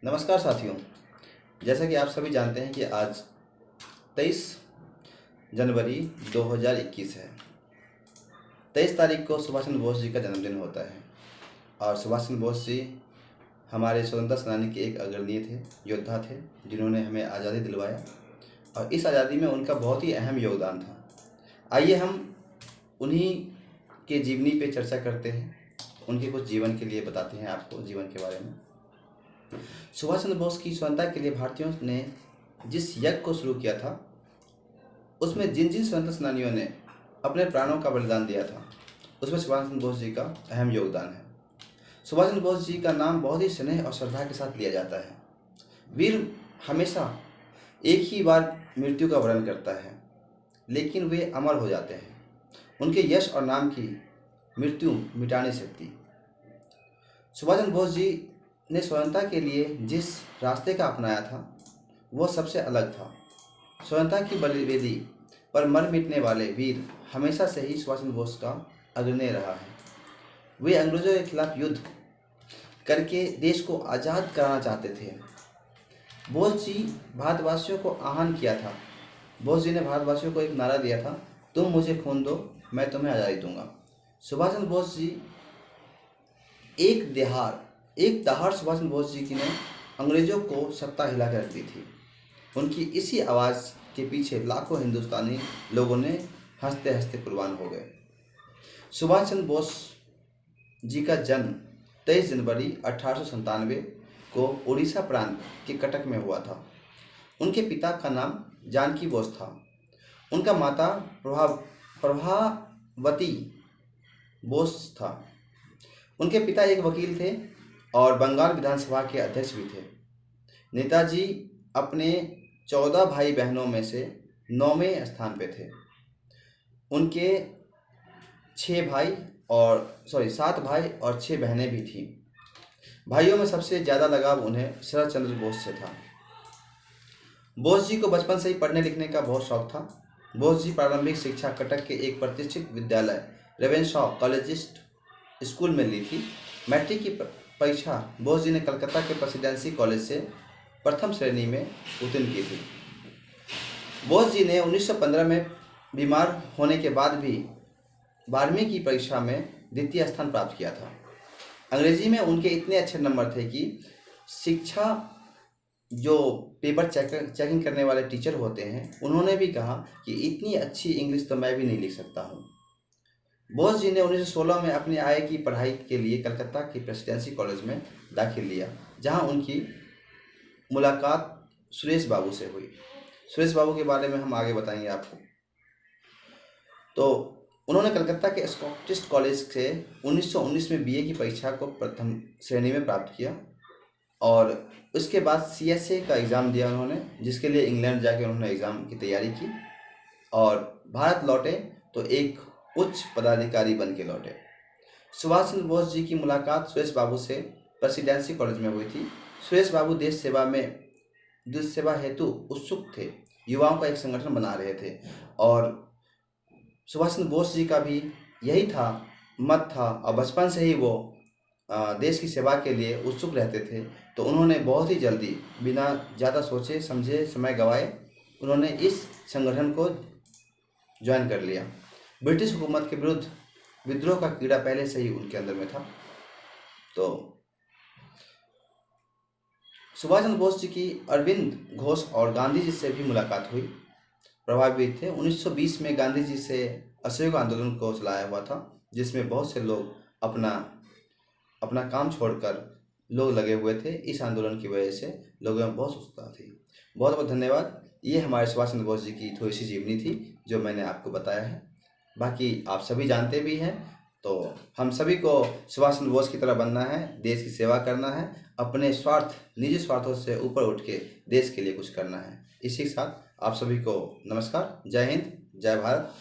नमस्कार साथियों। जैसा कि आप सभी जानते हैं कि आज 23 जनवरी 2021 है। 23 तारीख को सुभाष चंद्र बोस जी का जन्मदिन होता है और सुभाष चंद्र बोस जी हमारे स्वतंत्रता सेनानी के एक अग्रणीय थे, योद्धा थे, जिन्होंने हमें आज़ादी दिलवाया और इस आज़ादी में उनका बहुत ही अहम योगदान था। आइए हम उन्हीं के जीवनी पे चर्चा करते हैं, उनके कुछ जीवन के लिए बताते हैं आपको जीवन के बारे में। सुभाष चंद्र बोस की स्वतंत्रता के लिए भारतीयों ने जिस यज्ञ को शुरू किया था, उसमें जिन जिन स्वतंत्रता सेनानियों ने अपने प्राणों का बलिदान दिया था, उसमें सुभाष चंद्र बोस जी का अहम योगदान है। सुभाष चंद्र बोस जी का नाम बहुत ही स्नेह और श्रद्धा के साथ लिया जाता है। वीर हमेशा एक ही बार मृत्यु का वर्ण करता है, लेकिन वे अमर हो जाते हैं। उनके यश और नाम की मृत्यु मिटा नहीं सकती। सुभाष चंद्र बोस जी ने स्वतंत्रता के लिए जिस रास्ते का अपनाया था, वह सबसे अलग था। स्वतंत्रता की बलिवेदी पर मर मिटने वाले वीर हमेशा से ही सुभाष चंद्र बोस का अग्रणीय रहा है। वे अंग्रेजों के खिलाफ युद्ध करके देश को आज़ाद कराना चाहते थे। बोस जी भारतवासियों को आह्वान किया था। बोस जी ने भारतवासियों को एक नारा दिया था, तुम मुझे खून दो, मैं तुम्हें आज़ादी दूंगा। सुभाष चंद्र बोस जी एक दहाड़ सुभाष चंद्र बोस जी की ने अंग्रेजों को सत्ता हिला कर रख दी थी। उनकी इसी आवाज़ के पीछे लाखों हिंदुस्तानी लोगों ने हंसते हंसते कुर्बान हो गए। सुभाष चंद्र बोस जी का जन्म 23 जनवरी 1897 को उड़ीसा प्रांत के कटक में हुआ था। उनके पिता का नाम जानकी बोस था। उनका माता प्रभावती बोस था। उनके पिता एक वकील थे और बंगाल विधानसभा के अध्यक्ष भी थे। नेताजी अपने 14 भाई बहनों में से 9वें स्थान पे थे। उनके 7 भाई और 6 बहनें भी थीं। भाइयों में सबसे ज़्यादा लगाव उन्हें शरद चंद्र बोस से था। बोस जी को बचपन से ही पढ़ने लिखने का बहुत शौक था। बोस जी प्रारंभिक शिक्षा कटक के एक प्रतिष्ठित विद्यालय रेवेनशॉ कॉलेजिस्ट स्कूल में ली थी। मैट्रिक की परीक्षा बोस जी ने कलकत्ता के प्रेसिडेंसी कॉलेज से प्रथम श्रेणी में उत्तीर्ण की थी। बोस जी ने 1915 में बीमार होने के बाद भी 12वीं की परीक्षा में द्वितीय स्थान प्राप्त किया था। अंग्रेजी में उनके इतने अच्छे नंबर थे कि शिक्षा जो पेपर चेकिंग करने वाले टीचर होते हैं, उन्होंने भी कहा कि इतनी अच्छी इंग्लिश तो मैं भी नहीं लिख सकता हूँ। बोस जी ने 1916 में अपनी आगे की पढ़ाई के लिए कलकत्ता की प्रेसिडेंसी कॉलेज में दाखिल लिया, जहां उनकी मुलाकात सुरेश बाबू से हुई। सुरेश बाबू के बारे में हम आगे बताएंगे आपको। तो उन्होंने कलकत्ता के स्कॉटिश कॉलेज से 1919 में बीए की परीक्षा को प्रथम श्रेणी में प्राप्त किया और उसके बाद सीएसए का एग्ज़ाम दिया उन्होंने, जिसके लिए इंग्लैंड जाके उन्होंने एग्ज़ाम की तैयारी की और भारत लौटे तो एक उच्च पदाधिकारी बन के लौटे। सुभाष चंद्र बोस जी की मुलाकात सुरेश बाबू से प्रेसिडेंसी कॉलेज में हुई थी। सुरेश बाबू देश सेवा हेतु उत्सुक थे, युवाओं का एक संगठन बना रहे थे और सुभाष चंद्र बोस जी का भी यही मत था और बचपन से ही वो देश की सेवा के लिए उत्सुक रहते थे। तो उन्होंने बहुत ही जल्दी बिना ज़्यादा सोचे समझे समय गवाए उन्होंने इस संगठन को ज्वाइन कर लिया। ब्रिटिश हुकूमत के विरुद्ध विद्रोह का कीड़ा पहले से ही उनके अंदर में था। तो सुभाष चंद्र बोस जी की अरविंद घोष और गांधी जी से भी मुलाकात हुई, प्रभावित थे। 1920 में गांधी जी से असहयोग आंदोलन को चलाया हुआ था, जिसमें बहुत से लोग अपना काम छोड़कर लोग लगे हुए थे। इस आंदोलन की वजह से लोगों में बहुत उत्साह थी। बहुत बहुत धन्यवाद। ये हमारे सुभाष चंद्र बोस जी की थोड़ी सी जीवनी थी जो मैंने आपको बताया है। बाकी आप सभी जानते भी हैं। तो हम सभी को सुभाष चंद्र बोस की तरह बनना है, देश की सेवा करना है, अपने निजी स्वार्थों से ऊपर उठ के देश के लिए कुछ करना है। इसी के साथ आप सभी को नमस्कार, जय हिंद, जय भारत।